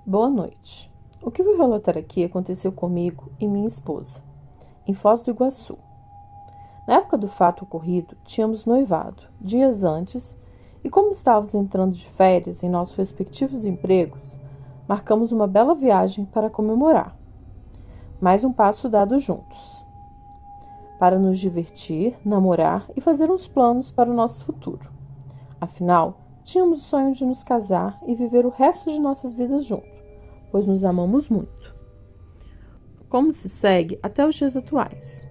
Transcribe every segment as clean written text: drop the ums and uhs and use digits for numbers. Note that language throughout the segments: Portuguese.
Boa noite. O que vou relatar aqui aconteceu comigo e minha esposa, em Foz do Iguaçu. Na época do fato ocorrido, tínhamos noivado, dias antes, e como estávamos entrando de férias em nossos respectivos empregos, marcamos uma bela viagem para comemorar. Mais um passo dado juntos. Para nos divertir, namorar e fazer uns planos para o nosso futuro. Afinal, tínhamos o sonho de nos casar e viver o resto de nossas vidas juntos, pois nos amamos muito. Como se segue até os dias atuais.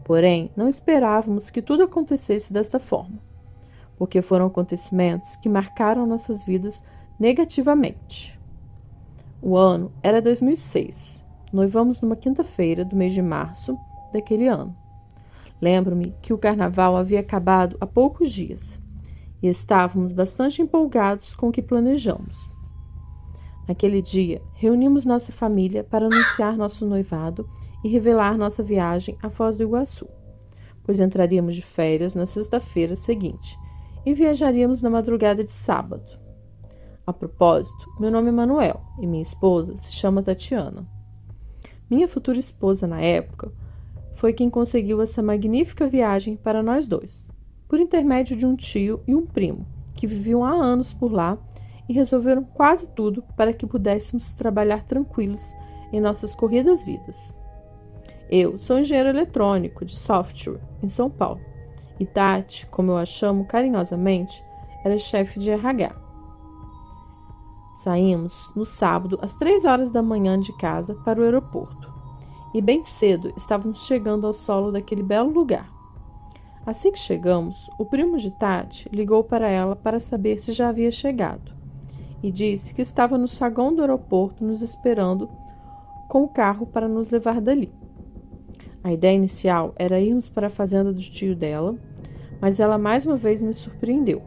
Porém, não esperávamos que tudo acontecesse desta forma, porque foram acontecimentos que marcaram nossas vidas negativamente. O ano era 2006. Noivamos numa quinta-feira do mês de março daquele ano. Lembro-me que o carnaval havia acabado há poucos dias e estávamos bastante empolgados com o que planejamos. Naquele dia, reunimos nossa família para anunciar nosso noivado e revelar nossa viagem a Foz do Iguaçu, pois entraríamos de férias na sexta-feira seguinte e viajaríamos na madrugada de sábado. A propósito, meu nome é Manuel e minha esposa se chama Tatiana. Minha futura esposa na época foi quem conseguiu essa magnífica viagem para nós dois, por intermédio de um tio e um primo, que viviam há anos por lá e resolveram quase tudo para que pudéssemos trabalhar tranquilos em nossas corridas vidas. Eu sou engenheiro eletrônico de software em São Paulo e Tati, como eu a chamo carinhosamente, era chefe de RH. Saímos no sábado às 3 horas da manhã de casa para o aeroporto e bem cedo estávamos chegando ao solo daquele belo lugar. Assim que chegamos, o primo de Tati ligou para ela para saber se já havia chegado e disse que estava no saguão do aeroporto nos esperando com o carro para nos levar dali. A ideia inicial era irmos para a fazenda do tio dela, mas ela mais uma vez me surpreendeu.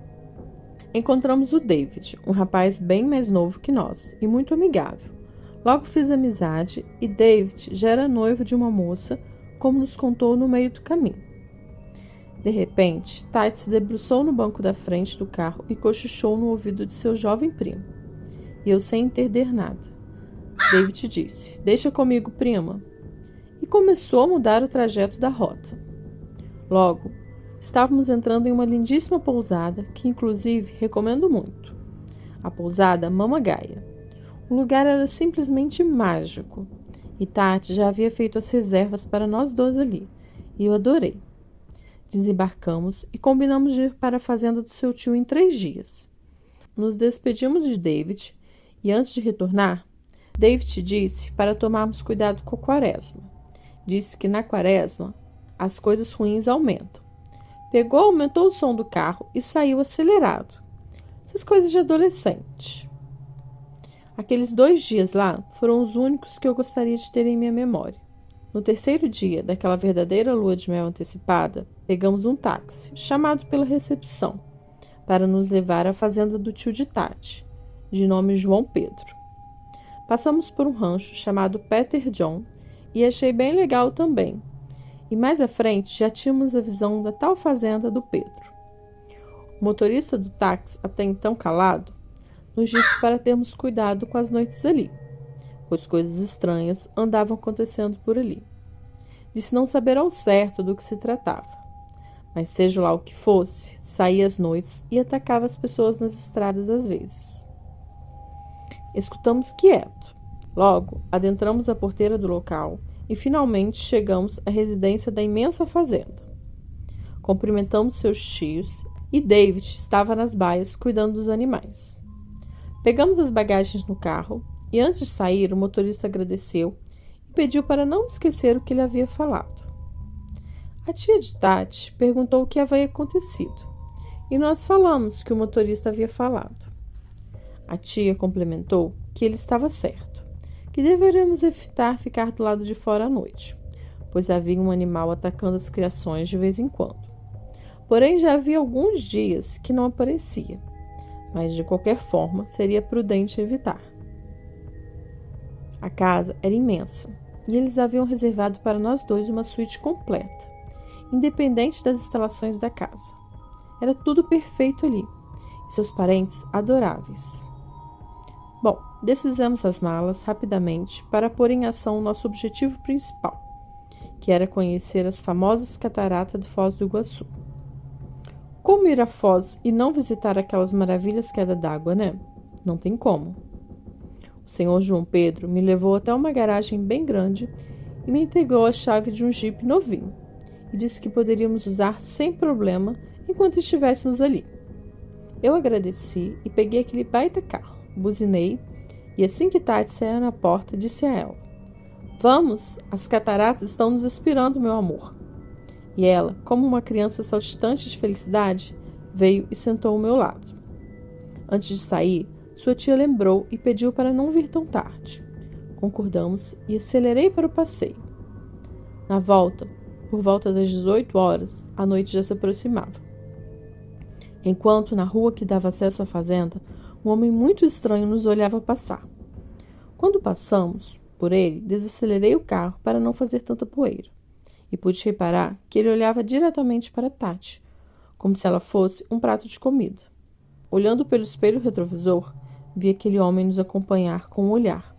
Encontramos o David, um rapaz bem mais novo que nós e muito amigável. Logo fiz amizade e David já era noivo de uma moça, como nos contou no meio do caminho. De repente, Tati se debruçou no banco da frente do carro e cochichou no ouvido de seu jovem primo. E eu, sem entender nada, David disse: "Deixa comigo, prima." E começou a mudar o trajeto da rota. Logo, estávamos entrando em uma lindíssima pousada, que inclusive recomendo muito. A pousada Mama Gaia. O lugar era simplesmente mágico. E Tati já havia feito as reservas para nós dois ali. E eu adorei. Desembarcamos e combinamos de ir para a fazenda do seu tio em 3 dias. Nos despedimos de David e antes de retornar, David disse para tomarmos cuidado com a quaresma. Disse que na quaresma as coisas ruins aumentam. Pegou, aumentou o som do carro e saiu acelerado. Essas coisas de adolescente. Aqueles 2 dias lá foram os únicos que eu gostaria de ter em minha memória. No 3º dia daquela verdadeira lua de mel antecipada, pegamos um táxi, chamado pela recepção, para nos levar à fazenda do tio de Tati, de nome João Pedro. Passamos por um rancho chamado Peter John e achei bem legal também. E mais à frente já tínhamos a visão da tal fazenda do Pedro. O motorista do táxi, até então calado, nos disse para termos cuidado com as noites ali, pois coisas estranhas andavam acontecendo por ali. Disse não saber ao certo do que se tratava, mas seja lá o que fosse, saía às noites e atacava as pessoas nas estradas às vezes. Escutamos quieto. Logo, adentramos a porteira do local e finalmente chegamos à residência da imensa fazenda. Cumprimentamos seus tios e David estava nas baias cuidando dos animais. Pegamos as bagagens no carro e antes de sair o motorista agradeceu e pediu para não esquecer o que ele havia falado. A tia de Tati perguntou o que havia acontecido e nós falamos que o motorista havia falado. A tia complementou que ele estava certo, que deveríamos evitar ficar do lado de fora à noite, pois havia um animal atacando as criações de vez em quando. Porém, já havia alguns dias que não aparecia, mas de qualquer forma seria prudente evitar. A casa era imensa e eles haviam reservado para nós dois uma suíte completa, independente das instalações da casa. Era tudo perfeito ali e seus parentes adoráveis. Bom, desfizemos as malas rapidamente para pôr em ação o nosso objetivo principal, que era conhecer as famosas cataratas de Foz do Iguaçu. Como ir a Foz e não visitar aquelas maravilhas queda d'água, né? Não tem como. O senhor João Pedro me levou até uma garagem bem grande e me entregou a chave de um jipe novinho e disse que poderíamos usar sem problema enquanto estivéssemos ali. Eu agradeci e peguei aquele baita carro, buzinei e assim que Tati saiu na porta, disse a ela: "Vamos, as cataratas estão nos esperando, meu amor." E ela, como uma criança saltitante de felicidade, veio e sentou ao meu lado. Antes de sair, sua tia lembrou e pediu para não vir tão tarde. Concordamos e acelerei para o passeio. Na volta, por volta das 18 horas, a noite já se aproximava. Enquanto, na rua que dava acesso à fazenda, um homem muito estranho nos olhava passar. Quando passamos por ele, desacelerei o carro para não fazer tanta poeira. E pude reparar que ele olhava diretamente para Tati, como se ela fosse um prato de comida. Olhando pelo espelho retrovisor, vi aquele homem nos acompanhar com o olhar,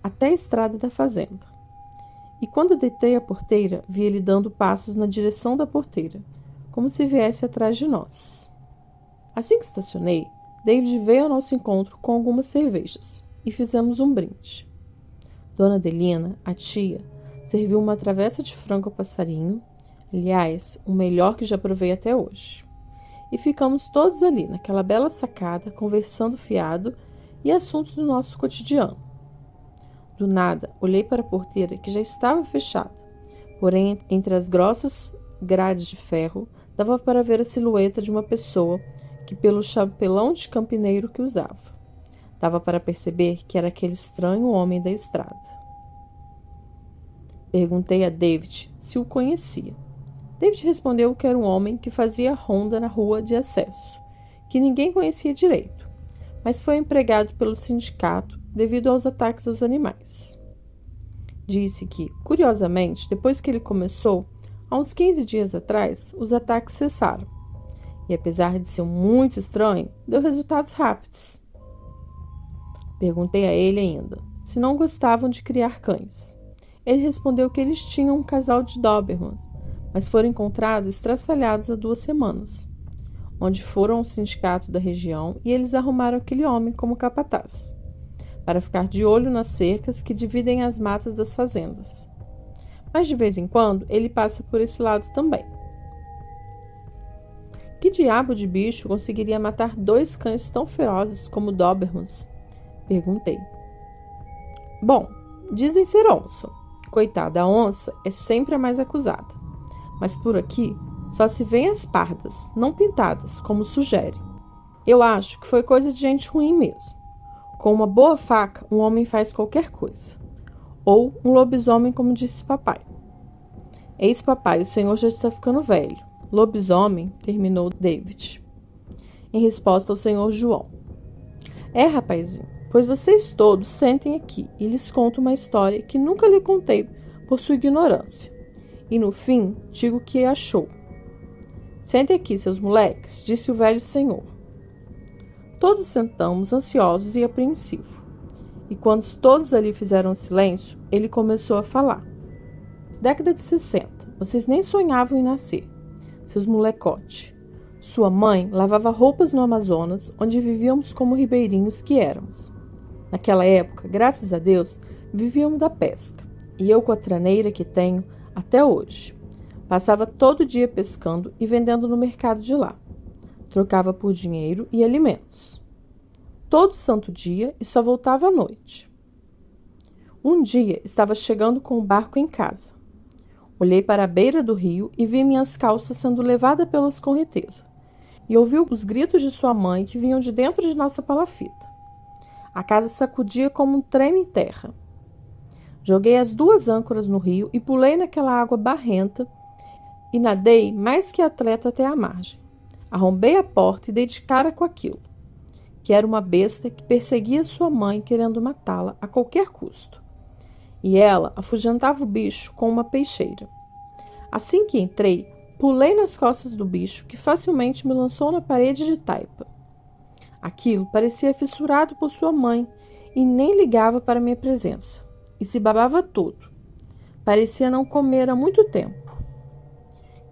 até a estrada da fazenda. E quando deitei a porteira, vi ele dando passos na direção da porteira, como se viesse atrás de nós. Assim que estacionei, David veio ao nosso encontro com algumas cervejas, e fizemos um brinde. Dona Adelina, a tia, serviu uma travessa de frango ao passarinho, aliás, o melhor que já provei até hoje. E ficamos todos ali, naquela bela sacada, conversando fiado e assuntos do nosso cotidiano. Do nada, olhei para a porteira que já estava fechada, porém, entre as grossas grades de ferro, dava para ver a silhueta de uma pessoa que, pelo chapelão de campineiro que usava, dava para perceber que era aquele estranho homem da estrada. Perguntei a David se o conhecia. David respondeu que era um homem que fazia ronda na rua de acesso, que ninguém conhecia direito, mas foi empregado pelo sindicato devido aos ataques aos animais. Disse que, curiosamente, depois que ele começou, há uns 15 dias atrás, os ataques cessaram. E apesar de ser muito estranho, deu resultados rápidos. Perguntei a ele ainda se não gostavam de criar cães. Ele respondeu que eles tinham um casal de Dobermans, mas foram encontrados estraçalhados há 2 semanas, onde foram ao sindicato da região e eles arrumaram aquele homem como capataz, para ficar de olho nas cercas que dividem as matas das fazendas. Mas de vez em quando ele passa por esse lado também. Que diabo de bicho conseguiria matar 2 cães tão ferozes como Dobermans? Perguntei. Bom, dizem ser onça. Coitada, a onça é sempre a mais acusada. Mas por aqui só se vêem as pardas, não pintadas, como sugere. Eu acho que foi coisa de gente ruim mesmo. Com uma boa faca, um homem faz qualquer coisa. Ou um lobisomem, como disse papai. Eis, papai, o senhor já está ficando velho. Lobisomem, terminou David, em resposta ao senhor João. É, rapazinho, pois vocês todos sentem aqui e lhes conto uma história que nunca lhe contei por sua ignorância. E no fim, digo o que achou. Sentem aqui, seus moleques, disse o velho senhor. Todos sentamos ansiosos e apreensivos. E quando todos ali fizeram silêncio, ele começou a falar. Década de 60, vocês nem sonhavam em nascer. Seus molecote. Sua mãe lavava roupas no Amazonas, onde vivíamos como ribeirinhos que éramos. Naquela época, graças a Deus, vivíamos da pesca, e eu com a traneira que tenho até hoje. Passava todo dia pescando e vendendo no mercado de lá. Trocava por dinheiro e alimentos. Todo santo dia e só voltava à noite. Um dia estava chegando com o barco em casa. Olhei para a beira do rio e vi minhas calças sendo levadas pelas correntezas. E ouvi os gritos de sua mãe que vinham de dentro de nossa palafita. A casa sacudia como um treme-terra. Joguei as 2 âncoras no rio e pulei naquela água barrenta e nadei mais que atleta até a margem. Arrombei a porta e dei de cara com aquilo, que era uma besta que perseguia sua mãe querendo matá-la a qualquer custo. E ela afugentava o bicho com uma peixeira. Assim que entrei, pulei nas costas do bicho, que facilmente me lançou na parede de taipa. Aquilo parecia fissurado por sua mãe, e nem ligava para minha presença, e se babava todo. Parecia não comer há muito tempo.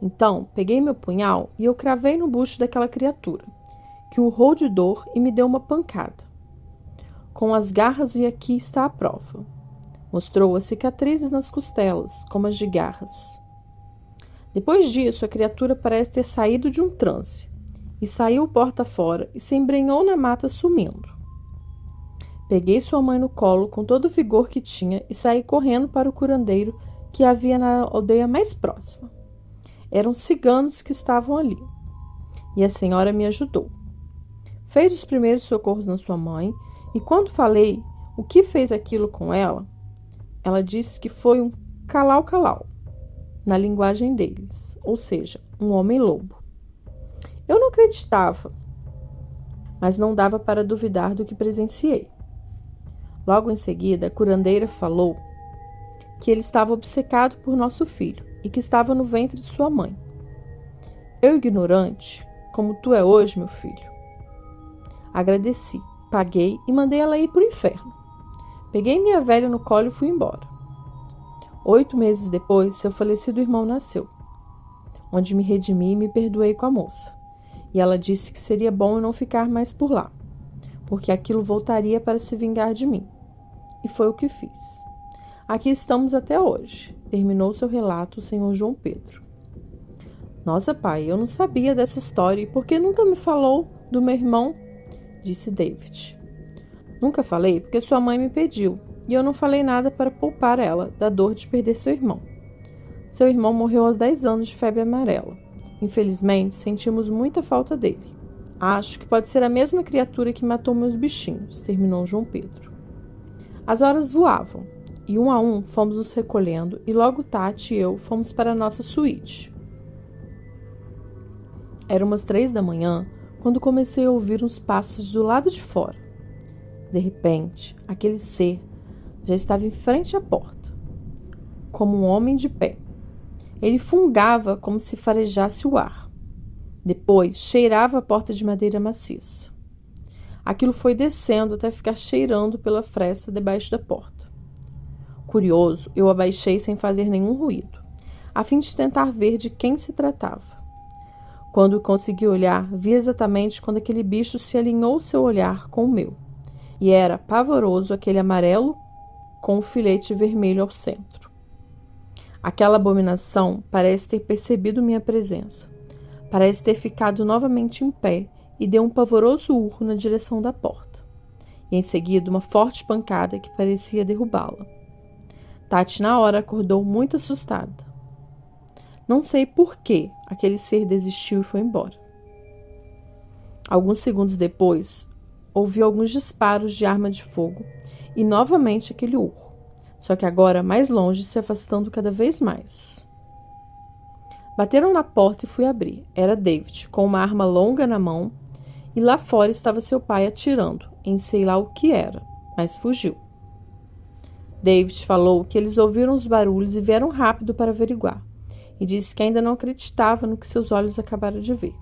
Então, peguei meu punhal e eu cravei no bucho daquela criatura, que urrou de dor e me deu uma pancada. Com as garras, e aqui está a prova. Mostrou as cicatrizes nas costelas, como as de garras. Depois disso, a criatura parece ter saído de um transe, e saiu porta fora e se embrenhou na mata sumindo. Peguei sua mãe no colo com todo o vigor que tinha e saí correndo para o curandeiro que havia na aldeia mais próxima. Eram ciganos que estavam ali, e a senhora me ajudou. Fez os primeiros socorros na sua mãe, e quando falei o que fez aquilo com ela, ela disse que foi um calau-calau, na linguagem deles, ou seja, um homem-lobo. Eu não acreditava, mas não dava para duvidar do que presenciei. Logo em seguida, a curandeira falou que ele estava obcecado por nosso filho e que estava no ventre de sua mãe. Eu, ignorante, como tu é hoje, meu filho, agradeci, paguei e mandei ela ir para o inferno. Peguei minha velha no colo e fui embora. 8 meses depois, seu falecido irmão nasceu, onde me redimi e me perdoei com a moça. E ela disse que seria bom eu não ficar mais por lá, porque aquilo voltaria para se vingar de mim. E foi o que fiz. Aqui estamos até hoje, terminou seu relato o senhor João Pedro. Nossa, pai, eu não sabia dessa história e por que nunca me falou do meu irmão? Disse David. Nunca falei porque sua mãe me pediu, e eu não falei nada para poupar ela da dor de perder seu irmão. Seu irmão morreu aos 10 anos de febre amarela. Infelizmente, sentimos muita falta dele. Acho que pode ser a mesma criatura que matou meus bichinhos, terminou João Pedro. As horas voavam, e um a um fomos nos recolhendo, e logo Tati e eu fomos para a nossa suíte. Era umas 3 da manhã, quando comecei a ouvir uns passos do lado de fora. De repente, aquele ser já estava em frente à porta, como um homem de pé. Ele fungava como se farejasse o ar. Depois, cheirava a porta de madeira maciça. Aquilo foi descendo até ficar cheirando pela fresta debaixo da porta. Curioso, eu abaixei sem fazer nenhum ruído, a fim de tentar ver de quem se tratava. Quando consegui olhar, vi exatamente quando aquele bicho se alinhou seu olhar com o meu. E era pavoroso aquele amarelo com o filete vermelho ao centro. Aquela abominação parece ter percebido minha presença. Parece ter ficado novamente em pé e deu um pavoroso urro na direção da porta. E em seguida uma forte pancada que parecia derrubá-la. Tati na hora acordou muito assustada. Não sei por que aquele ser desistiu e foi embora. Alguns segundos depois, ouvi alguns disparos de arma de fogo e novamente aquele urro, só que agora mais longe, se afastando cada vez mais. Bateram na porta e fui abrir. Era David, com uma arma longa na mão, e lá fora estava seu pai atirando, em sei lá o que era, mas fugiu. David falou que eles ouviram os barulhos e vieram rápido para averiguar, e disse que ainda não acreditava no que seus olhos acabaram de ver,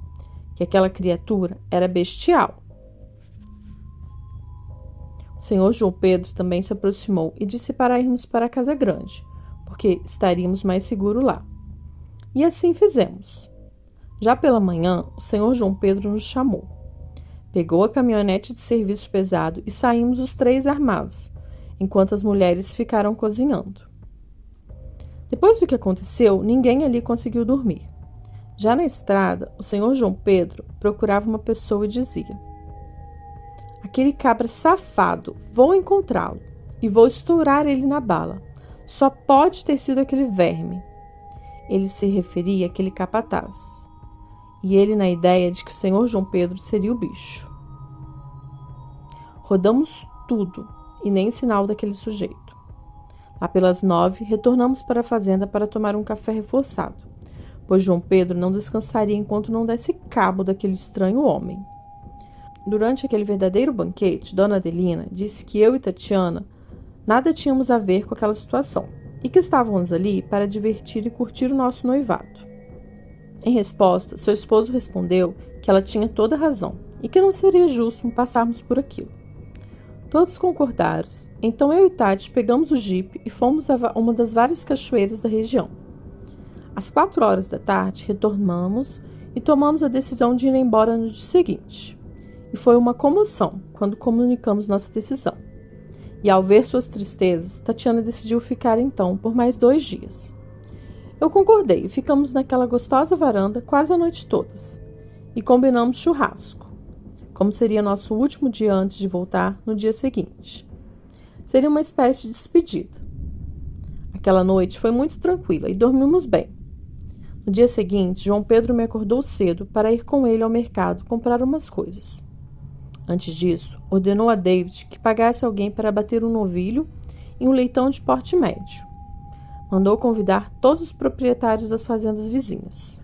que aquela criatura era bestial. O senhor João Pedro também se aproximou e disse para irmos para a casa grande, porque estaríamos mais seguros lá. E assim fizemos. Já pela manhã, o senhor João Pedro nos chamou. Pegou a caminhonete de serviço pesado e saímos os 3 armados, enquanto as mulheres ficaram cozinhando. Depois do que aconteceu, ninguém ali conseguiu dormir. Já na estrada, o senhor João Pedro procurava uma pessoa e dizia: aquele cabra safado, vou encontrá-lo e vou estourar ele na bala. Só pode ter sido aquele verme. Ele se referia àquele capataz, e ele na ideia de que o senhor João Pedro seria o bicho. Rodamos tudo e nem sinal daquele sujeito. Lá pelas 9, retornamos para a fazenda para tomar um café reforçado, pois João Pedro não descansaria enquanto não desse cabo daquele estranho homem. Durante aquele verdadeiro banquete, Dona Adelina disse que eu e Tatiana nada tínhamos a ver com aquela situação e que estávamos ali para divertir e curtir o nosso noivado. Em resposta, seu esposo respondeu que ela tinha toda a razão e que não seria justo passarmos por aquilo. Todos concordaram. Então eu e Tati pegamos o jipe e fomos a uma das várias cachoeiras da região. Às 4 horas da tarde, retornamos e tomamos a decisão de ir embora no dia seguinte. E foi uma comoção quando comunicamos nossa decisão. E ao ver suas tristezas, Tatiana decidiu ficar então por mais 2 dias. Eu concordei e ficamos naquela gostosa varanda quase a noite toda. E combinamos churrasco, como seria nosso último dia antes de voltar no dia seguinte. Seria uma espécie de despedida. Aquela noite foi muito tranquila e dormimos bem. No dia seguinte, João Pedro me acordou cedo para ir com ele ao mercado comprar umas coisas. Antes disso, ordenou a David que pagasse alguém para abater um novilho e um leitão de porte médio. Mandou convidar todos os proprietários das fazendas vizinhas.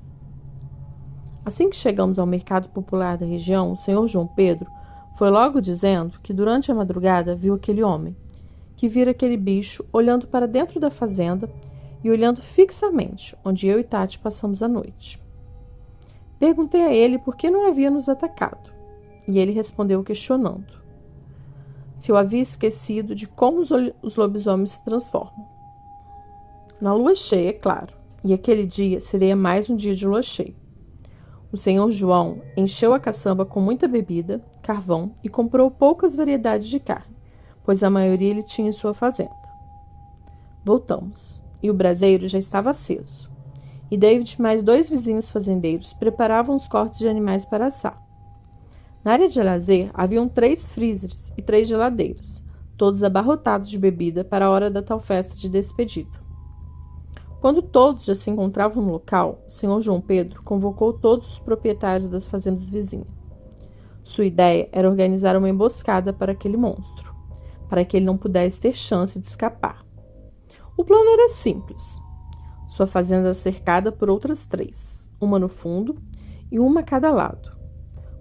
Assim que chegamos ao mercado popular da região, o senhor João Pedro foi logo dizendo que durante a madrugada viu aquele homem, que vira aquele bicho olhando para dentro da fazenda e olhando fixamente onde eu e Tati passamos a noite. Perguntei a ele por que não havia nos atacado, e ele respondeu questionando se eu havia esquecido de como os lobisomens se transformam. Na lua cheia, é claro, e aquele dia seria mais um dia de lua cheia. O senhor João encheu a caçamba com muita bebida, carvão e comprou poucas variedades de carne, pois a maioria ele tinha em sua fazenda. Voltamos, e o braseiro já estava aceso, e David e mais 2 vizinhos fazendeiros preparavam os cortes de animais para assar. Na área de lazer haviam 3 freezers e 3 geladeiras, todos abarrotados de bebida para a hora da tal festa de despedida. Quando todos já se encontravam no local, o senhor João Pedro convocou todos os proprietários das fazendas vizinhas. Sua ideia era organizar uma emboscada para aquele monstro, para que ele não pudesse ter chance de escapar. O plano era simples. Sua fazenda era cercada por outras 3, uma no fundo e uma a cada lado.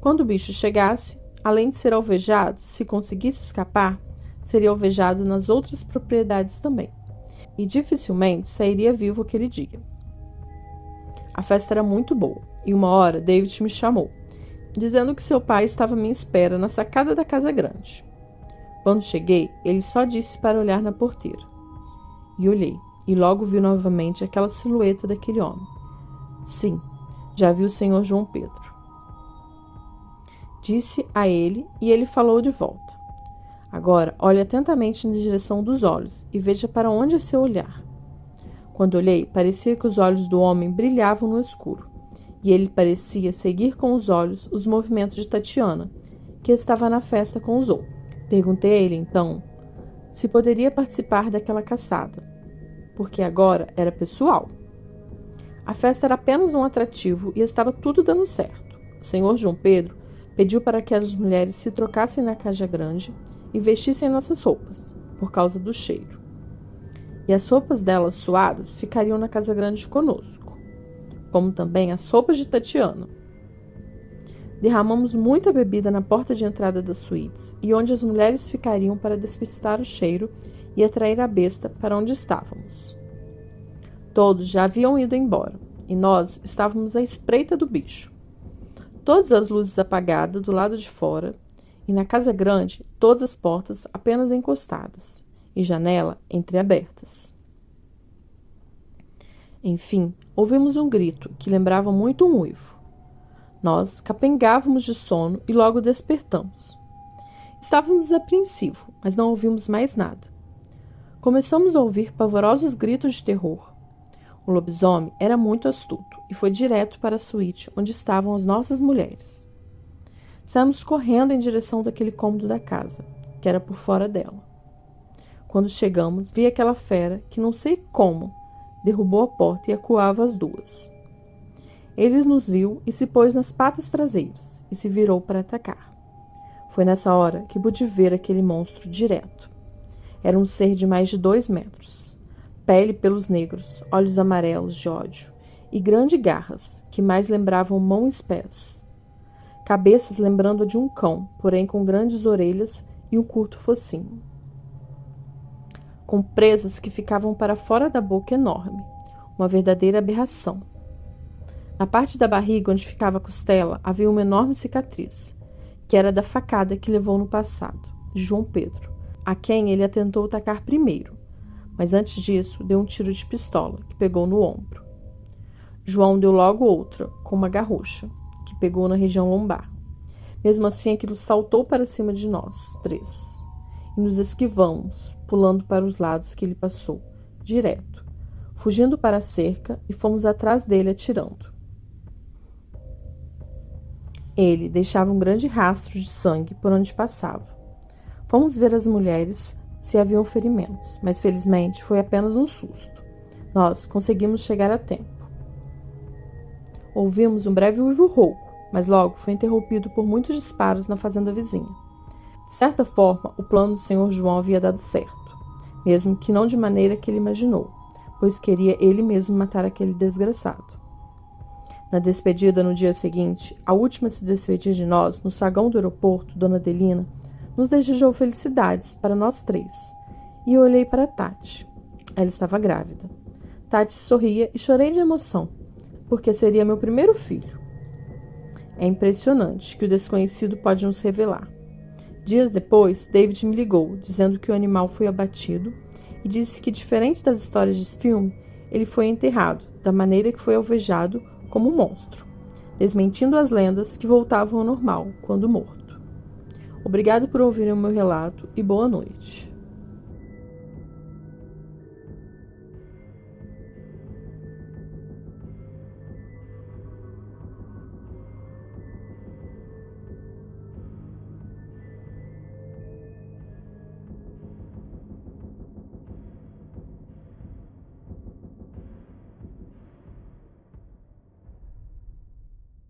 Quando o bicho chegasse, além de ser alvejado, se conseguisse escapar, seria alvejado nas outras propriedades também, e dificilmente sairia vivo aquele dia. A festa era muito boa, e uma hora David me chamou, dizendo que seu pai estava à minha espera na sacada da casa grande. Quando cheguei, ele só disse para olhar na porteira. E olhei, e logo vi novamente aquela silhueta daquele homem. Sim, já vi o senhor João Pedro. Disse a ele, e ele falou de volta. Agora, olhe atentamente na direção dos olhos e veja para onde é seu olhar. Quando olhei, parecia que os olhos do homem brilhavam no escuro, e ele parecia seguir com os olhos os movimentos de Tatiana, que estava na festa com os outros. Perguntei a ele, então, se poderia participar daquela caçada, porque agora era pessoal. A festa era apenas um atrativo e estava tudo dando certo. O senhor João Pedro pediu para que as mulheres se trocassem na casa grande e vestissem nossas roupas, por causa do cheiro. E as roupas delas suadas ficariam na casa grande conosco, como também as roupas de Tatiana. Derramamos muita bebida na porta de entrada das suítes e onde as mulheres ficariam para despistar o cheiro e atrair a besta para onde estávamos. Todos já haviam ido embora e nós estávamos à espreita do bicho. Todas as luzes apagadas do lado de fora, e na casa grande, todas as portas apenas encostadas, e janela entreabertas. Enfim, ouvimos um grito que lembrava muito um uivo. Nós capengávamos de sono e logo despertamos. Estávamos apreensivos, mas não ouvimos mais nada. Começamos a ouvir pavorosos gritos de terror. O lobisomem era muito astuto e foi direto para a suíte onde estavam as nossas mulheres. Saímos correndo em direção daquele cômodo da casa, que era por fora dela. Quando chegamos, vi aquela fera que não sei como derrubou a porta e acuava as 2. Ele nos viu e se pôs nas patas traseiras e se virou para atacar. Foi nessa hora que pude ver aquele monstro direto. Era um ser de mais de 2 metros. Pele pelos negros, olhos amarelos de ódio e grandes garras que mais lembravam mãos e pés. Cabeças lembrando de um cão, porém com grandes orelhas e um curto focinho. Com presas que ficavam para fora da boca enorme, uma verdadeira aberração. Na parte da barriga onde ficava a costela havia uma enorme cicatriz, que era da facada que levou no passado, de João Pedro, a quem ele atentou atacar primeiro, mas antes disso deu um tiro de pistola, que pegou no ombro. João deu logo outra, com uma garrucha, que pegou na região lombar. Mesmo assim, aquilo saltou para cima de nós, três, e nos esquivamos, pulando para os lados que ele passou, direto, fugindo para a cerca e fomos atrás dele atirando. Ele deixava um grande rastro de sangue por onde passava. Fomos ver as mulheres se haviam ferimentos, mas felizmente foi apenas um susto. Nós conseguimos chegar a tempo. Ouvimos um breve uivo rouco, mas logo foi interrompido por muitos disparos na fazenda vizinha. De certa forma, o plano do Sr. João havia dado certo, mesmo que não de maneira que ele imaginou, pois queria ele mesmo matar aquele desgraçado. Na despedida no dia seguinte, a última a se despedir de nós, no saguão do aeroporto, Dona Adelina, nos desejou felicidades para nós três, e eu olhei para Tati. Ela estava grávida. Tati sorria e chorei de emoção, porque seria meu primeiro filho. É impressionante que o desconhecido pode nos revelar. Dias depois, David me ligou, dizendo que o animal foi abatido e disse que, diferente das histórias de filme, ele foi enterrado, da maneira que foi alvejado, como um monstro, desmentindo as lendas que voltavam ao normal quando morto. Obrigado por ouvirem o meu relato e boa noite.